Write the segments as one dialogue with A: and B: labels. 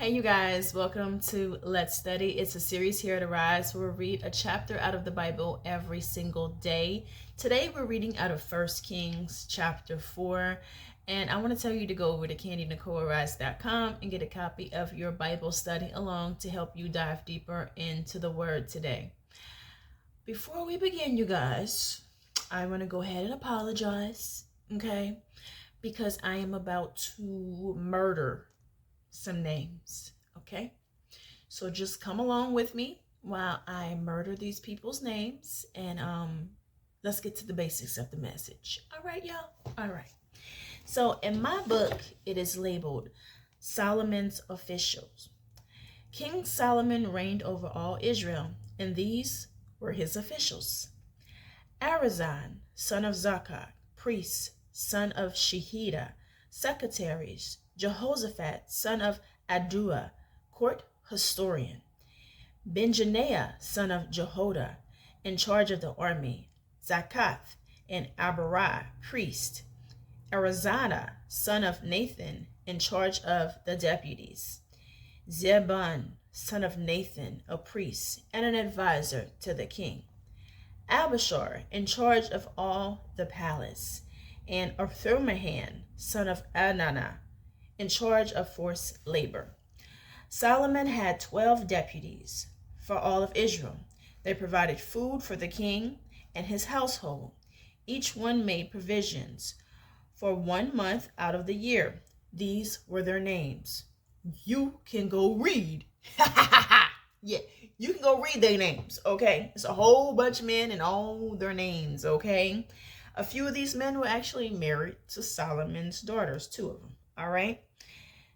A: Hey, you guys, welcome to Let's Study. It's a series here at Arise where we read a chapter out of the Bible every single day. Today, we're reading out of 1 Kings chapter 4. And I want to tell you to go over to KandiNicoleArise.com and get a copy of your Bible study along to help you dive deeper into the Word today. Before we begin, you guys, I want to go ahead and apologize, okay? Because I am about to murder some names, okay? So just come along with me while I murder these people's names, and let's get to the basics of the message. All right, y'all? All right. So in my book, it is labeled Solomon's Officials. King Solomon reigned over all Israel, and these were his officials. Arizan, son of Zakak, priest, son of Shehida, secretaries, Jehoshaphat, son of Adua, court historian. Benjaniah, son of Jehoiada, in charge of the army. Zakath and Abirai, priest. Arizana, son of Nathan, in charge of the deputies. Zebun, son of Nathan, a priest and an advisor to the king. Abishar, in charge of all the palace. And Arthurmahan, son of Anana, in charge of forced labor. Solomon had 12 deputies for all of Israel. They provided food for the king and his household. Each one made provisions for 1 month out of the year. These were their names. You can go read. Yeah, you can go read their names, okay? It's a whole bunch of men and all their names, okay? A few of these men were actually married to Solomon's daughters, 2 of them, all right?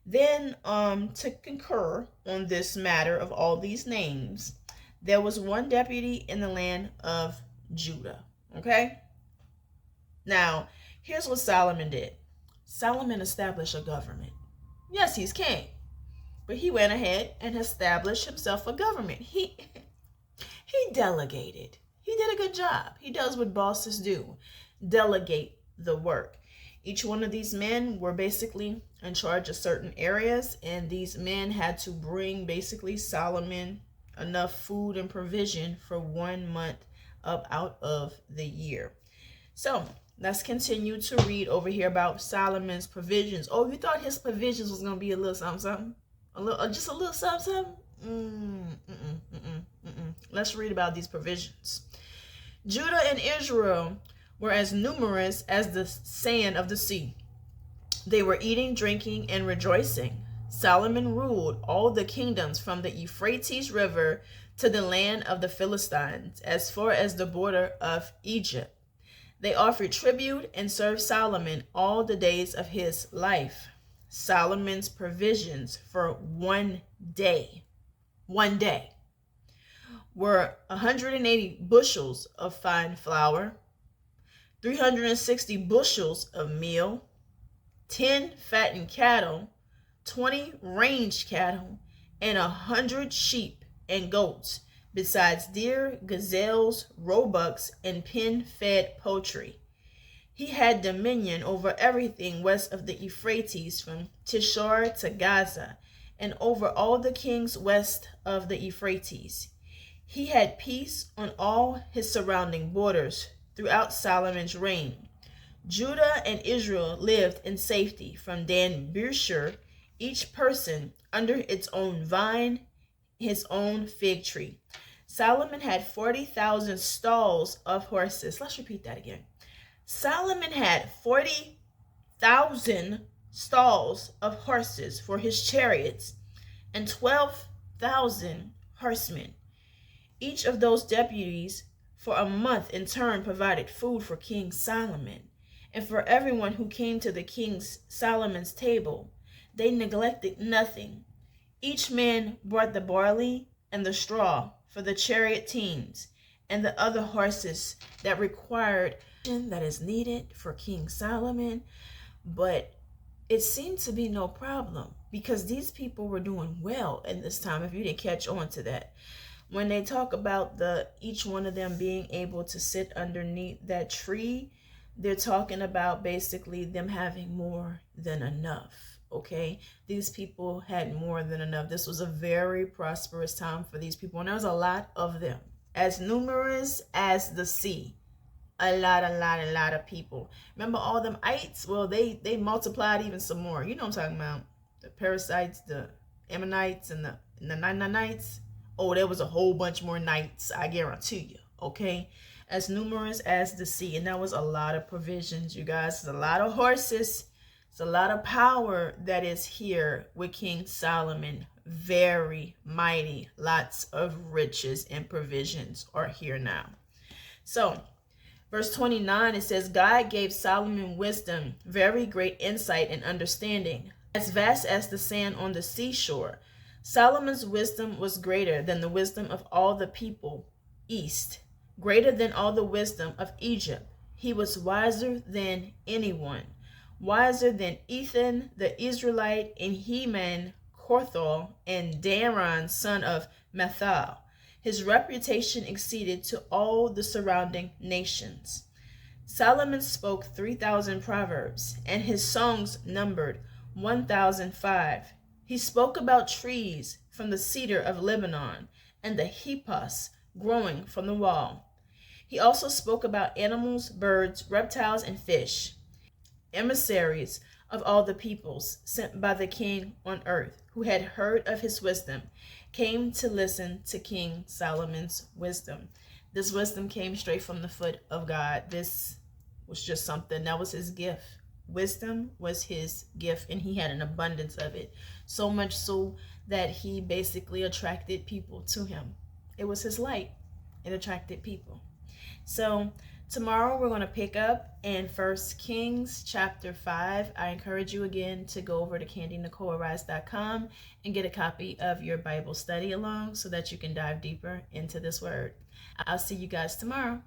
A: Then, to concur on this matter of all these names, there was one deputy in the land of Judah, okay? Now, here's what Solomon did. Solomon established a government. Yes, he's king, but he went ahead and established himself a government. He delegated. He did a good job. He does what bosses do. Delegate the work. Each one of these men were basically in charge of certain areas, and these men had to bring basically Solomon enough food and provision for 1 month out of the year. So let's continue to read over here about Solomon's provisions. Oh, you thought his provisions was gonna be a little something, just a little something? Let's read about these provisions. Judah and Israel were as numerous as the sand of the sea. They were eating, drinking, and rejoicing. Solomon ruled all the kingdoms from the Euphrates River to the land of the Philistines, as far as the border of Egypt. They offered tribute and served Solomon all the days of his life. Solomon's provisions for one day were 180 bushels of fine flour, 360 bushels of meal, 10 fattened cattle, 20 range cattle, and 100 sheep and goats, besides deer, gazelles, roebucks, and pen-fed poultry. He had dominion over everything west of the Euphrates from Tishar to Gaza, and over all the kings west of the Euphrates. He had peace on all his surrounding borders throughout Solomon's reign. Judah and Israel lived in safety from Dan Beersheba, each person under its own vine, his own fig tree. Solomon had 40,000 stalls of horses. Let's repeat that again. Solomon had 40,000 stalls of horses for his chariots and 12,000 horsemen. Each of those deputies for a month in turn provided food for King Solomon and for everyone who came to the King Solomon's table. They neglected nothing. Each man brought the barley and the straw for the chariot teams and the other horses that required that is needed for King Solomon. But it seemed to be no problem because these people were doing well in this time, if you didn't catch on to that. When they talk about each one of them being able to sit underneath that tree, they're talking about basically them having more than enough. okay? These people had more than enough. This was a very prosperous time for these people, and there was a lot of them, as numerous as the sea. A lot of people. Remember all them ites? Well, they multiplied even some more. You know what I'm talking about. The parasites, the Ammonites, and the Nanites. Oh, there was a whole bunch more knights, I guarantee you. Okay? As numerous as the sea. And that was a lot of provisions, you guys. It's a lot of horses. It's a lot of power that is here with King Solomon. Very mighty. Lots of riches and provisions are here now. So, verse 29, it says, God gave Solomon wisdom, very great insight and understanding, as vast as the sand on the seashore. Solomon's wisdom was greater than the wisdom of all the people east, greater than all the wisdom of Egypt. He was wiser than anyone, wiser than Ethan the Israelite, and Heman, Korthal, and Daran, son of Methal. His reputation exceeded to all the surrounding nations. Solomon spoke 3,000 proverbs, and his songs numbered 1,005. He spoke about trees from the cedar of Lebanon and the hippos growing from the wall. He also spoke about animals, birds, reptiles, and fish, emissaries of all the peoples sent by the king on earth, who had heard of his wisdom, came to listen to King Solomon's wisdom. This wisdom came straight from the foot of God. This was just something that was his gift. Wisdom was his gift, and he had an abundance of it. So much so that he basically attracted people to him. It was his light. It attracted people. So tomorrow we're going to pick up in 1 Kings chapter 5. I encourage you again to go over to KandiNicoleArise.com and get a copy of your Bible study along so that you can dive deeper into this word. I'll see you guys tomorrow.